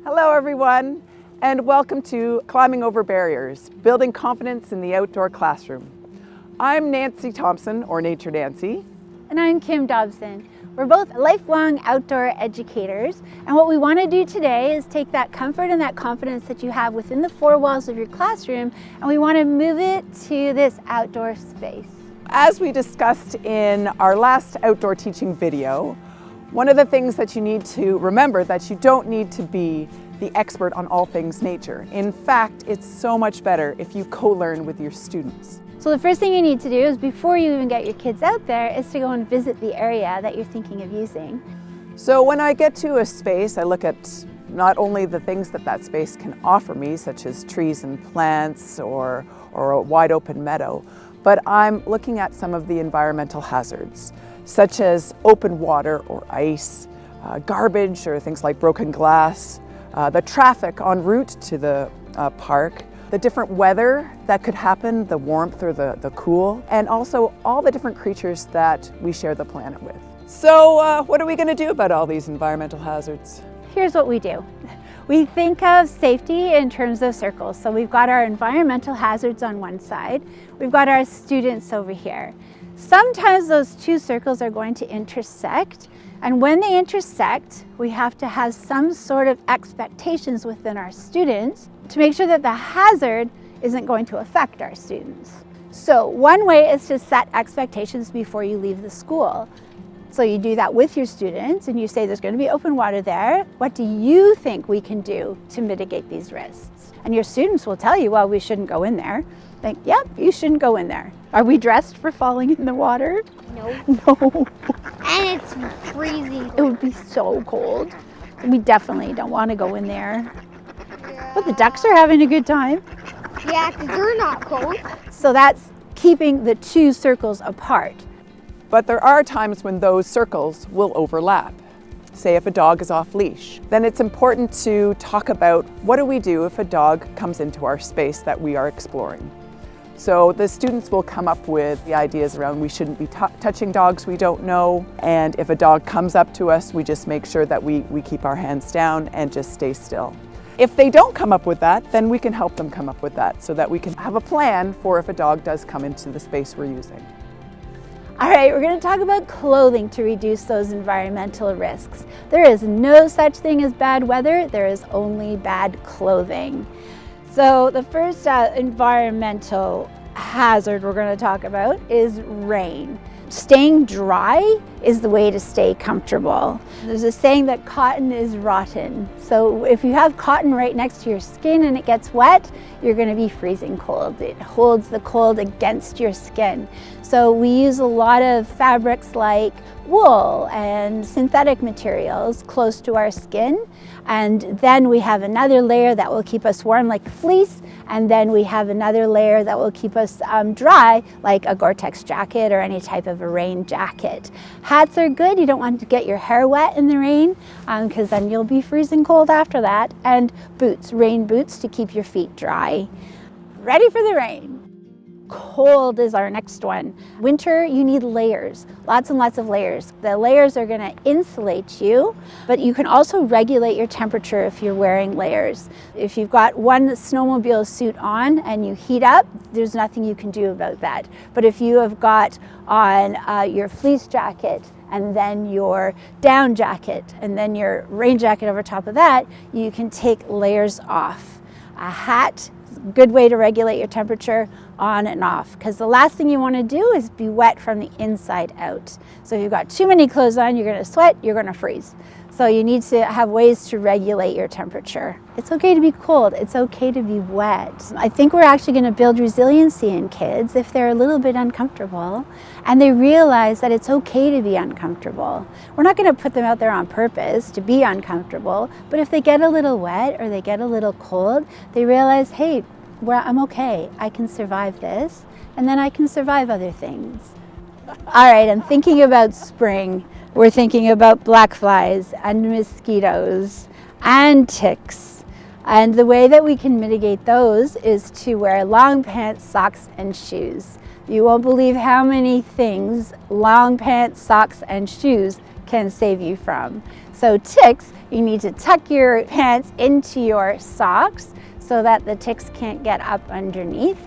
Hello everyone, and welcome to Climbing Over Barriers, Building Confidence in the Outdoor Classroom. I'm Nancy Thompson, or Nature Nancy. And I'm Kim Dobson. We're both lifelong outdoor educators, and what we want to do today is take that comfort and that confidence that you have within the four walls of your classroom, and we want to move it to this outdoor space. As we discussed in our last outdoor teaching video, one of the things that you need to remember that you don't need to be the expert on all things nature. In fact, it's so much better if you co-learn with your students. So the first thing you need to do is, before you even get your kids out there, is to go and visit the area that you're thinking of using. So when I get to a space, I look at not only the things that space can offer me, such as trees and plants or a wide open meadow, but I'm looking at some of the environmental hazards, such as open water or ice, garbage or things like broken glass, the traffic en route to the park, the different weather that could happen, the warmth or the cool, and also all the different creatures that we share the planet with. So what are we going to do about all these environmental hazards? Here's what we do. We think of safety in terms of circles. So we've got our environmental hazards on one side, we've got our students over here. Sometimes those two circles are going to intersect, and when they intersect, we have to have some sort of expectations within our students to make sure that the hazard isn't going to affect our students. So one way is to set expectations before you leave the school. So you do that with your students and you say, there's going to be open water there. What do you think we can do to mitigate these risks? And your students will tell you, well, we shouldn't go in there. Think, yep, you shouldn't go in there. Are we dressed for falling in the water? No. No. And it's freezing. It would be so cold. We definitely don't want to go in there. Yeah. But the ducks are having a good time. Yeah, because they're not cold. So that's keeping the two circles apart. But there are times when those circles will overlap. Say if a dog is off leash, then it's important to talk about what do we do if a dog comes into our space that we are exploring. So the students will come up with the ideas around we shouldn't be touching dogs we don't know, and if a dog comes up to us, we just make sure that we keep our hands down and just stay still. If they don't come up with that, then we can help them come up with that so that we can have a plan for if a dog does come into the space we're using. All right, we're going to talk about clothing to reduce those environmental risks. There is no such thing as bad weather, there is only bad clothing. So the first environmental hazard we're going to talk about is rain. Staying dry is the way to stay comfortable. There's a saying that cotton is rotten. So if you have cotton right next to your skin and it gets wet, you're going to be freezing cold. It holds the cold against your skin. So we use a lot of fabrics like wool and synthetic materials close to our skin, and then we have another layer that will keep us warm like fleece, and then we have another layer that will keep us dry like a Gore-Tex jacket or any type of a rain jacket. Hats are good. You don't want to get your hair wet in the rain because then you'll be freezing cold after that. And boots, rain boots to keep your feet dry. Ready for the rain. Cold is our next one. Winter, you need layers, lots and lots of layers. The layers are going to insulate you, but you can also regulate your temperature if you're wearing layers. If you've got one snowmobile suit on and you heat up, there's nothing you can do about that. But if you have got on your fleece jacket and then your down jacket and then your rain jacket over top of that, you can take layers off. A hat, good way to regulate your temperature on and off, because the last thing you want to do is be wet from the inside out. So if you've got too many clothes on, you're going to sweat, you're going to freeze. So you need to have ways to regulate your temperature. It's okay to be cold, it's okay to be wet. I think we're actually going to build resiliency in kids if they're a little bit uncomfortable and they realize that it's okay to be uncomfortable. We're not going to put them out there on purpose to be uncomfortable, but if they get a little wet or they get a little cold, they realize, hey, I'm okay, I can survive this, and then I can survive other things. All right, I'm thinking about spring. We're thinking about black flies and mosquitoes and ticks. And the way that we can mitigate those is to wear long pants, socks, and shoes. You won't believe how many things long pants, socks, and shoes can save you from. So ticks, you need to tuck your pants into your socks so that the ticks can't get up underneath.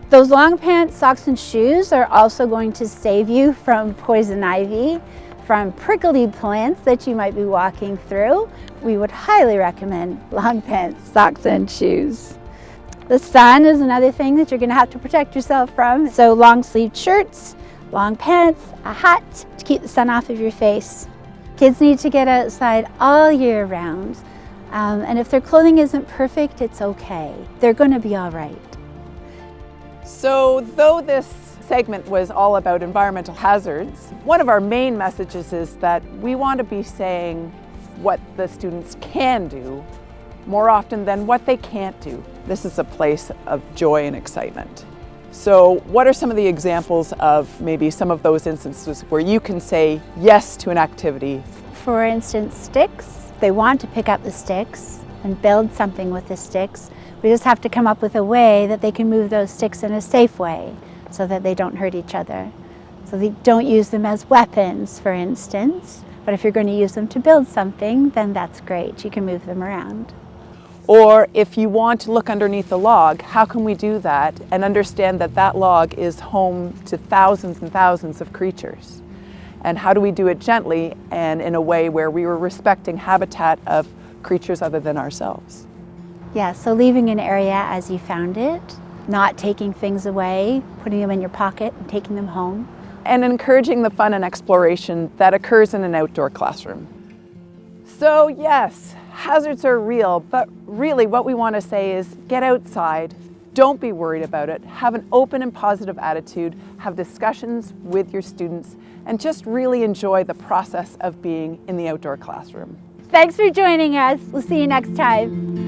Those long pants, socks, and shoes are also going to save you from poison ivy, from prickly plants that you might be walking through. We would highly recommend long pants, socks, and shoes. The sun is another thing that you're going to have to protect yourself from. So long sleeved shirts, long pants, a hat to keep the sun off of your face. Kids need to get outside all year round. And if their clothing isn't perfect, it's okay. They're going to be all right. So though this segment was all about environmental hazards, one of our main messages is that we want to be saying what the students can do more often than what they can't do. This is a place of joy and excitement. So what are some of the examples of maybe some of those instances where you can say yes to an activity? For instance, sticks. They want to pick up the sticks and build something with the sticks. We just have to come up with a way that they can move those sticks in a safe way so that they don't hurt each other. So they don't use them as weapons, for instance, but if you're going to use them to build something, then that's great. You can move them around. Or if you want to look underneath a log, how can we do that and understand that that log is home to thousands and thousands of creatures? And how do we do it gently and in a way where we were respecting habitat of creatures other than ourselves? Yeah, so leaving an area as you found it, not taking things away, putting them in your pocket and taking them home. And encouraging the fun and exploration that occurs in an outdoor classroom. So yes, hazards are real, but really what we want to say is get outside, don't be worried about it, have an open and positive attitude, have discussions with your students, and just really enjoy the process of being in the outdoor classroom. Thanks for joining us. We'll see you next time.